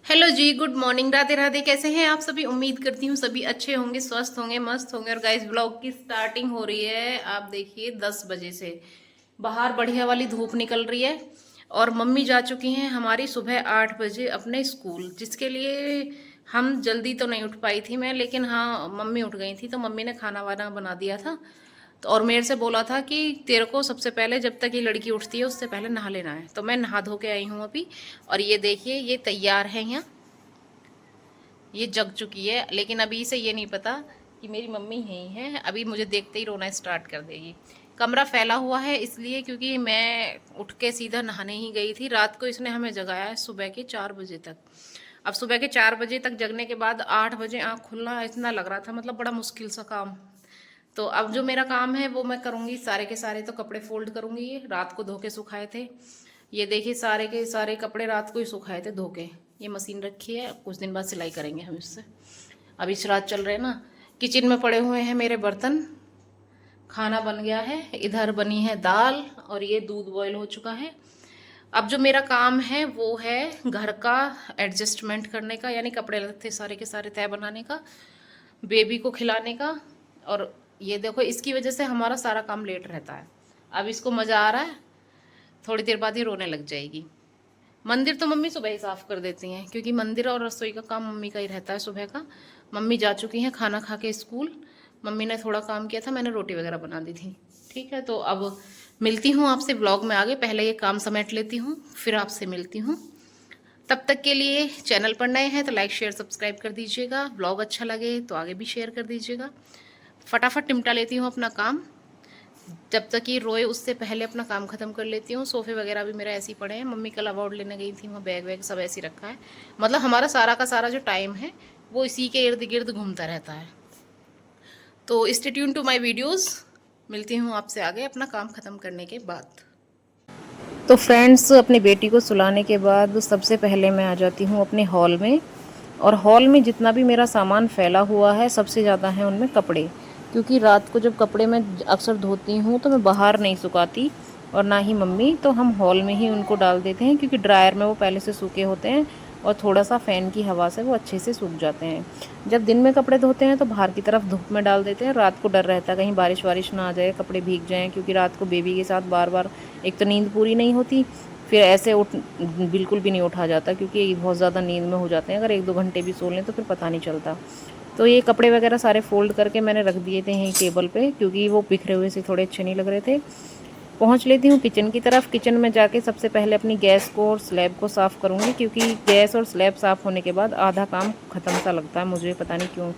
Hello जी, good morning, Radhe Radhe. कैसे हैं आप सभी? उम्मीद करती हूँ सभी अच्छे होंगे, स्वस्थ होंगे, मस्त होंगे। और गाइस, ब्लॉग की स्टार्टिंग हो रही है। आप देखिए 10 बजे से बाहर बढ़िया वाली धूप निकल रही है और मम्मी जा चुकी हैं हमारी सुबह 8 बजे अपने स्कूल, जिसके लिए हम जल्दी तो नहीं उठ पाई थी मैं, लेकिन हाँ मम्मी उठ गई थी तो मम्मी ने खाना वाना बना दिया था। तो और मेरे से बोला था कि तेरे को सबसे पहले, जब तक ये लड़की उठती है उससे पहले नहा लेना है। तो मैं नहा धो के आई हूँ अभी। और ये देखिए, ये तैयार है यहाँ, ये जग चुकी है। लेकिन अभी इसे ये नहीं पता कि मेरी मम्मी यहीं है। अभी मुझे देखते ही रोना स्टार्ट कर देगी। कमरा फैला हुआ है इसलिए क्योंकि मैं उठ के सीधा नहाने ही गई थी। रात को इसने हमें जगाया है सुबह के 4 बजे तक। अब सुबह के 4 बजे तक जगने के बाद 8 बजे आँख खुलना इतना लग रहा था, मतलब बड़ा मुश्किल सा काम। तो अब जो मेरा काम है वो मैं करूँगी। सारे के सारे तो कपड़े फोल्ड करूँगी, ये रात को धो के सुखाए थे। ये देखिए, सारे के सारे कपड़े रात को ही सुखाए थे धो के। ये मशीन रखी है, कुछ दिन बाद सिलाई करेंगे हम इससे। अभी श्राद्ध चल रहे हैं ना। किचन में पड़े हुए हैं मेरे बर्तन। खाना बन गया है, इधर बनी है दाल और ये दूध बॉयल हो चुका है। अब जो मेरा काम है वो है घर का एडजस्टमेंट करने का, यानी कपड़े लत्ते सारे के सारे तय बनाने का, बेबी को खिलाने का। और ये देखो, इसकी वजह से हमारा सारा काम लेट रहता है। अब इसको मज़ा आ रहा है, थोड़ी देर बाद ही रोने लग जाएगी। मंदिर तो मम्मी सुबह ही साफ़ कर देती हैं, क्योंकि मंदिर और रसोई का काम मम्मी का ही रहता है सुबह का। मम्मी जा चुकी हैं खाना खा के स्कूल। मम्मी ने थोड़ा काम किया था, मैंने रोटी वगैरह बना दी थी। ठीक है, तो अब मिलती हूँ आपसे ब्लॉग में आगे। पहले ये काम समेट लेती हूँ, फिर आपसे मिलती हूँ। तब तक के लिए चैनल पर नए हैं तो लाइक शेयर सब्सक्राइब कर दीजिएगा। ब्लॉग अच्छा लगे तो आगे भी शेयर कर दीजिएगा। फटाफट निपटा लेती हूँ अपना काम, जब तक ये रोए उससे पहले अपना काम ख़त्म कर लेती हूँ। सोफ़े वगैरह भी मेरे ऐसे ही पड़े हैं। मम्मी कल अवार्ड लेने गई थी, वहाँ बैग वैग सब ऐसे ही रखा है। मतलब हमारा सारा का सारा जो टाइम है वो इसी के इर्द गिर्द घूमता रहता है। तो stay tuned to my videos. मिलती हूँ आपसे आगे अपना काम ख़त्म करने के बाद। तो फ्रेंड्स, अपनी बेटी को सुलाने के बाद सबसे पहले मैं आ जाती हूँ अपने हॉल में। और हॉल में जितना भी मेरा सामान फैला हुआ है, सबसे ज़्यादा है उनमें कपड़े। क्योंकि रात को जब कपड़े मैं अक्सर धोती हूँ तो मैं बाहर नहीं सुखाती, और ना ही मम्मी, तो हम हॉल में ही उनको डाल देते हैं, क्योंकि ड्रायर में वो पहले से सूखे होते हैं और थोड़ा सा फ़ैन की हवा से वो अच्छे से सूख जाते हैं। जब दिन में कपड़े धोते हैं तो बाहर की तरफ धूप में डाल देते हैं। रात को डर रहता है कहीं बारिश वारिश ना आ जाए, कपड़े भीग जाएँ, क्योंकि रात को बेबी के साथ बार बार एक तो नींद पूरी नहीं होती, फिर ऐसे उठ बिल्कुल भी नहीं उठा जाता, क्योंकि बहुत ज़्यादा नींद में हो जाते हैं। अगर 1-2 घंटे भी सो लें तो फिर पता नहीं चलता। तो ये कपड़े वगैरह सारे फ़ोल्ड करके मैंने रख दिए थे यहीं टेबल पे, क्योंकि वो बिखरे हुए से थोड़े अच्छे नहीं लग रहे थे। पहुंच लेती हूँ किचन की तरफ। किचन में जाके सबसे पहले अपनी गैस को और स्लैब को साफ़ करूँगी, क्योंकि गैस और स्लैब साफ़ होने के बाद आधा काम ख़त्म सा लगता है मुझे, पता नहीं क्यों।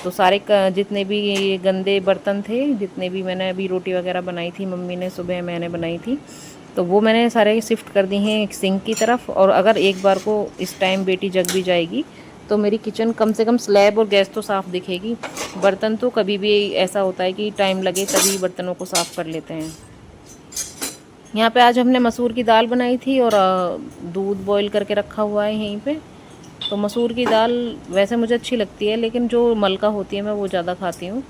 तो सारे जितने भी ये गंदे बर्तन थे, जितने भी मैंने अभी रोटी वगैरह बनाई थी, मम्मी ने सुबह, मैंने बनाई थी, तो वो मैंने सारे शिफ्ट कर दी हैं सिंक की तरफ। और अगर एक बार को इस टाइम बेटी जग भी जाएगी तो मेरी किचन कम से कम स्लैब और गैस तो साफ़ दिखेगी। बर्तन तो कभी भी ऐसा होता है कि टाइम लगे तभी बर्तनों को साफ़ कर लेते हैं। यहाँ पे आज हमने मसूर की दाल बनाई थी और दूध बॉईल करके रखा हुआ है यहीं पे। तो मसूर की दाल वैसे मुझे अच्छी लगती है, लेकिन जो मलका होती है मैं वो ज़्यादा खाती हूँ।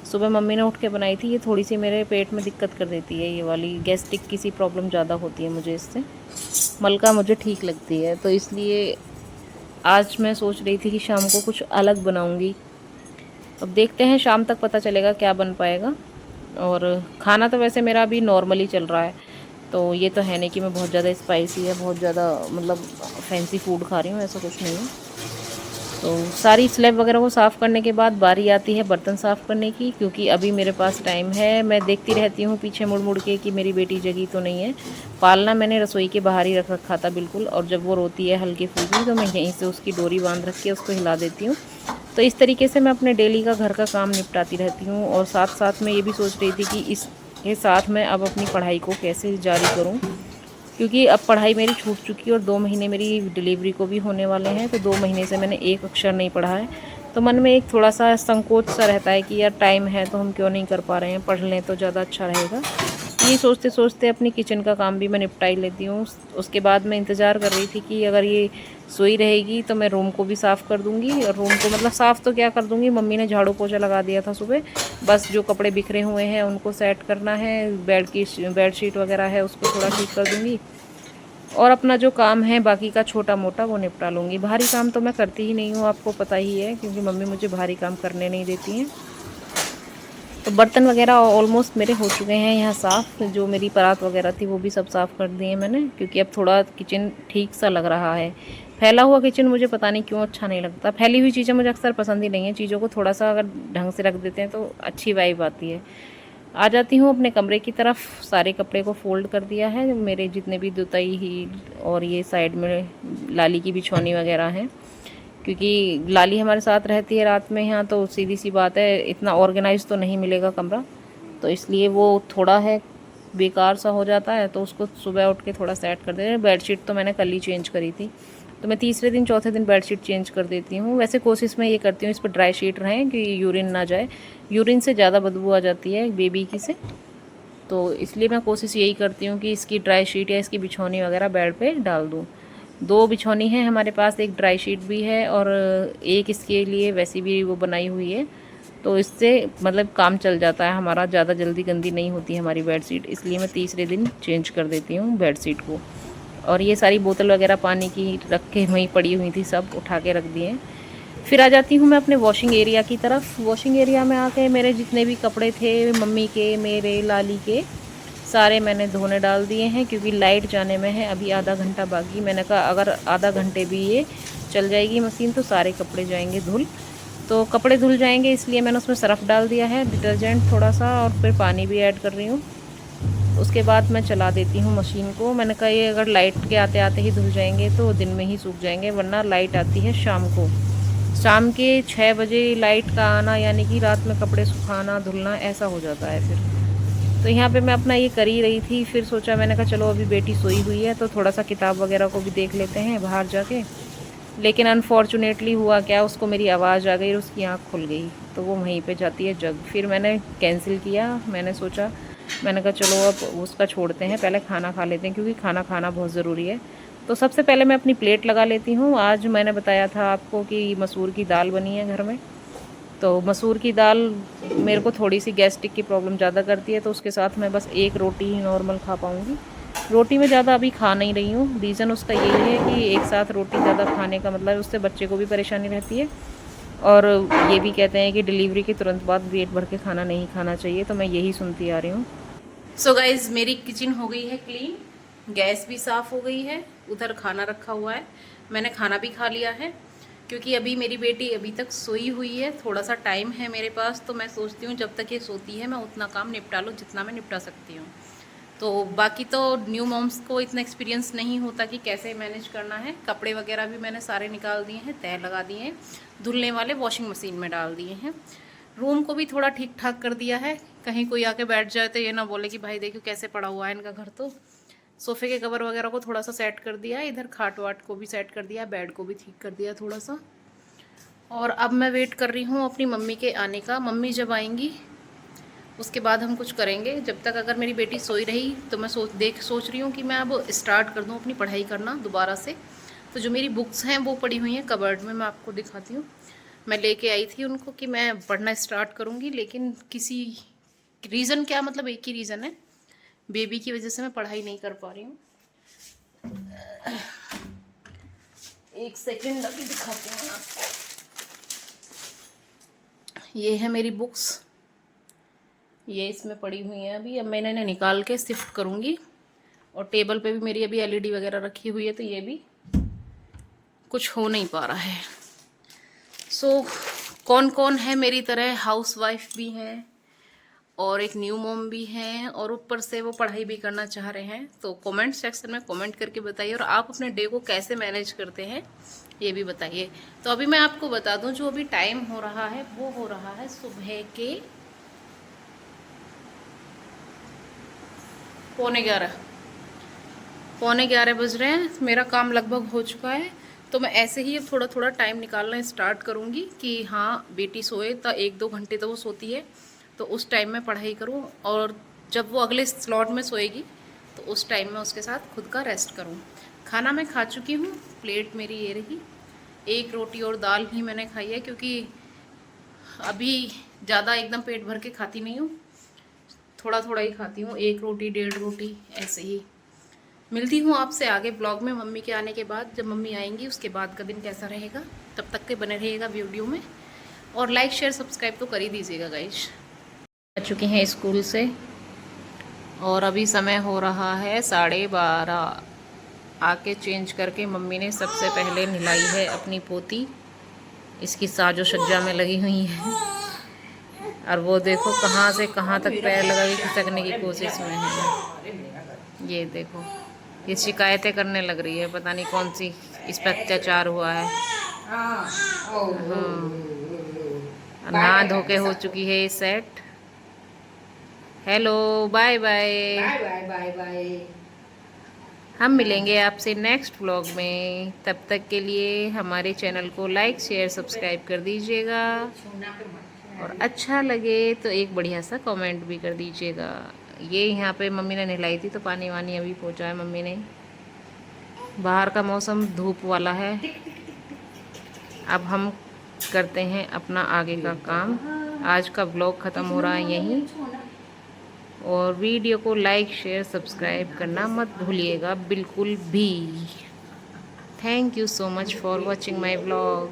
सुबह मम्मी ने उठ के बनाई थी, ये थोड़ी सी मेरे पेट में दिक्कत कर देती है, ये वाली गैस्ट्रिक की सी प्रॉब्लम ज़्यादा होती है मुझे इससे। मलका मुझे ठीक लगती है, तो इसलिए आज मैं सोच रही थी कि शाम को कुछ अलग बनाऊंगी। अब देखते हैं, शाम तक पता चलेगा क्या बन पाएगा। और खाना तो वैसे मेरा अभी नॉर्मली चल रहा है, तो ये तो है नहीं कि मैं बहुत ज़्यादा स्पाइसी है, बहुत ज़्यादा मतलब फैंसी फूड खा रही हूँ, ऐसा कुछ नहीं है। तो सारी स्लैब वगैरह को साफ़ करने के बाद बारी आती है बर्तन साफ़ करने की, क्योंकि अभी मेरे पास टाइम है। मैं देखती रहती हूँ पीछे मुड़ मुड़ के कि मेरी बेटी जगी तो नहीं है। पालना मैंने रसोई के बाहर ही रख रखा था बिल्कुल, और जब वो रोती है हल्की फुल्की तो मैं यहीं से उसकी डोरी बांध रख के उसको हिला देती हूँ। तो इस तरीके से मैं अपने डेली का घर का काम निपटाती रहती हूँ। और साथ साथ में ये भी सोच रही थी कि इसके साथ मैं अब अपनी पढ़ाई को कैसे जारी करूँ, क्योंकि अब पढ़ाई मेरी छूट चुकी है और 2 महीने मेरी डिलीवरी को भी होने वाले हैं। तो 2 महीने से मैंने एक अक्षर नहीं पढ़ा है। तो मन में एक थोड़ा सा संकोच सा रहता है कि यार टाइम है तो हम क्यों नहीं कर पा रहे हैं, पढ़ लें तो ज़्यादा अच्छा रहेगा। ये सोचते सोचते अपनी किचन का काम भी मैं निपटा ही लेती हूँ। उसके बाद मैं इंतज़ार कर रही थी कि अगर ये सोई रहेगी तो मैं रूम को भी साफ़ कर दूँगी। और रूम को मतलब साफ़ तो क्या कर दूँगी, मम्मी ने झाड़ू पोछा लगा दिया था सुबह, बस जो कपड़े बिखरे हुए हैं उनको सेट करना है, बेडशीट वगैरह है उसको थोड़ा ठीक कर दूँगी। और अपना जो काम है बाकी का छोटा मोटा वो निपटा लूँगी। भारी काम तो मैं करती ही नहीं हूँ, आपको पता ही है, क्योंकि मम्मी मुझे भारी काम करने नहीं देती हैं। तो बर्तन वगैरह ऑलमोस्ट मेरे हो चुके हैं यहाँ साफ़। जो मेरी परात वगैरह थी वो भी सब साफ़ कर दिए मैंने, क्योंकि अब थोड़ा किचन ठीक सा लग रहा है। फैला हुआ किचन मुझे पता नहीं क्यों अच्छा नहीं लगता। फैली हुई चीज़ें मुझे अक्सर पसंद ही नहीं है। चीज़ों को थोड़ा सा अगर ढंग से रख देते हैं तो अच्छी वाइब आती है। आ जाती हूँ अपने कमरे की तरफ। सारे कपड़े को फोल्ड कर दिया है, मेरे जितने भी दुताई ही और ये साइड में लाली की बिछौनी वगैरह हैं, क्योंकि लाली हमारे साथ रहती है रात में यहाँ, तो सीधी सी बात है इतना ऑर्गेनाइज तो नहीं मिलेगा कमरा, तो इसलिए वो थोड़ा है बेकार सा हो जाता है, तो उसको सुबह उठ के थोड़ा सेट कर देते हैं। बेडशीट तो मैंने कल ही चेंज करी थी, तो मैं तीसरे दिन चौथे दिन बेडशीट चेंज कर देती हूँ। वैसे कोशिश मैं ये करती हूँ इस पर ड्राई शीट रहें कि यूरिन ना जाए। यूरिन से ज़्यादा बदबू आ जाती है बेबी की से, तो इसलिए मैं कोशिश यही करती हूँ कि इसकी ड्राई शीट या इसकी बिछौनी वगैरह बेड पे डाल दूँ। 2 बिछौनी है हमारे पास, एक ड्राई शीट भी है और एक इसके लिए वैसी भी वो बनाई हुई है, तो इससे मतलब काम चल जाता है हमारा। ज़्यादा जल्दी गंदी नहीं होती हमारी बेडशीट, इसलिए मैं तीसरे दिन चेंज कर देती हूँ बेडशीट को। और ये सारी बोतल वगैरह पानी की रख के वहीं पड़ी हुई थी, सब उठा के रख दिए। फिर आ जाती हूँ मैं अपने वॉशिंग एरिया की तरफ। वॉशिंग एरिया में आके मेरे जितने भी कपड़े थे, मम्मी के, मेरे, लाली के, सारे मैंने धोने डाल दिए हैं, क्योंकि लाइट जाने में है अभी आधा घंटा बाकी। मैंने कहा अगर आधा घंटे भी ये चल जाएगी मशीन तो सारे कपड़े जाएंगे धुल, तो कपड़े धुल जाएंगे, इसलिए मैंने उसमें सर्फ़ डाल दिया है, डिटर्जेंट थोड़ा सा, और फिर पानी भी ऐड कर रही हूँ। उसके बाद मैं चला देती हूँ मशीन को। मैंने कहा ये अगर लाइट के आते आते ही धुल जाएंगे तो दिन में ही सूख जाएंगे, वरना लाइट आती है शाम को। शाम के 6 बजे लाइट का आना, यानी कि रात में कपड़े सुखाना धुलना ऐसा हो जाता है फिर। तो यहाँ पे मैं अपना ये कर ही रही थी, फिर सोचा, मैंने कहा चलो अभी बेटी सोई हुई है तो थोड़ा सा किताब वगैरह को भी देख लेते हैं बाहर जाके। लेकिन अनफॉर्चुनेटली हुआ क्या, उसको मेरी आवाज़ आ गई और उसकी आँख खुल गई, तो वो वहीं पे जाती है जग। फिर मैंने कैंसिल किया। मैंने सोचा, मैंने कहा चलो अब उसका छोड़ते हैं, पहले खाना खा लेते हैं, क्योंकि खाना खाना बहुत ज़रूरी है। तो सबसे पहले मैं अपनी प्लेट लगा लेती हूँ। आज मैंने बताया था आपको कि मसूर की दाल बनी है घर में, तो मसूर की दाल मेरे को थोड़ी सी गैस्ट्रिक की प्रॉब्लम ज़्यादा करती है, तो उसके साथ मैं बस एक रोटी ही नॉर्मल खा पाऊँगी। रोटी में ज़्यादा अभी खा नहीं रही हूँ। रीज़न उसका यही है कि एक साथ रोटी ज़्यादा खाने का मतलब उससे बच्चे को भी परेशानी रहती है, और ये भी कहते हैं कि डिलीवरी के तुरंत बाद पेट भर के खाना नहीं खाना चाहिए, तो मैं यही सुनती आ रही हूँ। सो गाइज, मेरी किचन हो गई है क्लीन, गैस भी साफ़ हो गई है, उधर खाना रखा हुआ है, मैंने खाना भी खा लिया है। क्योंकि अभी मेरी बेटी अभी तक सोई हुई है, थोड़ा सा टाइम है मेरे पास, तो मैं सोचती हूँ जब तक ये सोती है मैं उतना काम निपटा लूँ जितना मैं निपटा सकती हूँ। तो बाकी तो न्यू मॉम्स को इतना एक्सपीरियंस नहीं होता कि कैसे मैनेज करना है। कपड़े वगैरह भी मैंने सारे निकाल दिए हैं, तह लगा दिए हैं, धुलने वाले वॉशिंग मशीन में डाल दिए हैं। रूम को भी थोड़ा ठीक ठाक कर दिया है, कहीं कोई आके बैठ जाए तो ये ना बोले कि भाई देखो कैसे पड़ा हुआ है इनका घर। तो सोफ़े के कवर वगैरह को थोड़ा सा सेट कर दिया, इधर खाट वाट को भी सेट कर दिया, बेड को भी ठीक कर दिया थोड़ा सा। और अब मैं वेट कर रही हूँ अपनी मम्मी के आने का। मम्मी जब आएंगी उसके बाद हम कुछ करेंगे। जब तक अगर मेरी बेटी सोई रही तो मैं सोच रही हूँ कि मैं अब स्टार्ट कर दूँ अपनी पढ़ाई करना दोबारा से। तो जो मेरी बुक्स हैं वो पड़ी हुई हैं कबर्ड में, मैं आपको दिखाती हूँ। मैं लेके आई थी उनको कि मैं पढ़ना स्टार्ट करूँगी, लेकिन किसी रीज़न, क्या मतलब एक ही रीज़न है, बेबी की वजह से मैं पढ़ाई नहीं कर पा रही हूँ। एक सेकेंड अभी दिखाती हूँ आपको। ये है मेरी बुक्स, ये इसमें पड़ी हुई हैं अभी। अब मैं इन्हें निकाल के शिफ्ट करूँगी। और टेबल पे भी मेरी अभी एलईडी वगैरह रखी हुई है, तो ये भी कुछ हो नहीं पा रहा है। सो कौन कौन है मेरी तरह, हाउसवाइफ भी हैं और एक न्यू मॉम भी हैं, और ऊपर से वो पढ़ाई भी करना चाह रहे हैं, तो कमेंट सेक्शन में कमेंट करके बताइए। और आप अपने डे को कैसे मैनेज करते हैं ये भी बताइए। तो अभी मैं आपको बता दूं, जो अभी टाइम हो रहा है वो हो रहा है सुबह के 11:45 बज रहे हैं। मेरा काम लगभग हो चुका है, तो मैं ऐसे ही अब थोड़ा थोड़ा टाइम निकालना स्टार्ट करूँगी कि हाँ बेटी सोए तो 1-2 घंटे तो वो सोती है, तो उस टाइम में पढ़ाई करूँ, और जब वो अगले स्लॉट में सोएगी तो उस टाइम में उसके साथ खुद का रेस्ट करूँ। खाना मैं खा चुकी हूँ, प्लेट मेरी ये रही। एक रोटी और दाल ही मैंने खाई है, क्योंकि अभी ज़्यादा एकदम पेट भर के खाती नहीं हूँ, थोड़ा थोड़ा ही खाती हूँ, 1 रोटी 1.5 रोटी ऐसे ही। मिलती हूँ आपसे आगे ब्लॉग में मम्मी के आने के बाद। जब मम्मी आएंगी उसके बाद का दिन कैसा रहेगा, तब तक के बने रहिएगा वीडियो में। और लाइक शेयर सब्सक्राइब तो कर ही दीजिएगा गाइस। आ चुके हैं स्कूल से और अभी समय हो रहा है 12:30। आके चेंज करके मम्मी ने सबसे पहले नहलाई है अपनी पोती। इसकी साजो सज्जा में लगी हुई है और वो देखो कहाँ से कहाँ तक पैर लगा के खिसकने की कोशिश में है। ये देखो, ये शिकायतें करने लग रही है, पता नहीं कौन सी इस पर अत्याचार हुआ है। हाँ, नहा धो के हो चुकी है ये set. Hello, bye bye bye bye bye. हम मिलेंगे आपसे नेक्स्ट व्लॉग में। तब तक के लिए हमारे चैनल को लाइक शेयर सब्सक्राइब कर दीजिएगा और अच्छा लगे तो एक बढ़िया सा कमेंट भी कर दीजिएगा। ये यहाँ पे मम्मी ने नहलाई थी तो पानी वानी अभी पहुँचा है मम्मी ने। बाहर का मौसम धूप वाला है। अब हम करते हैं अपना आगे का काम। आज का व्लॉग ख़त्म हो रहा है यहीं। और वीडियो को लाइक शेयर सब्सक्राइब करना मत भूलिएगा बिल्कुल भी। Thank you so much for watching my vlog.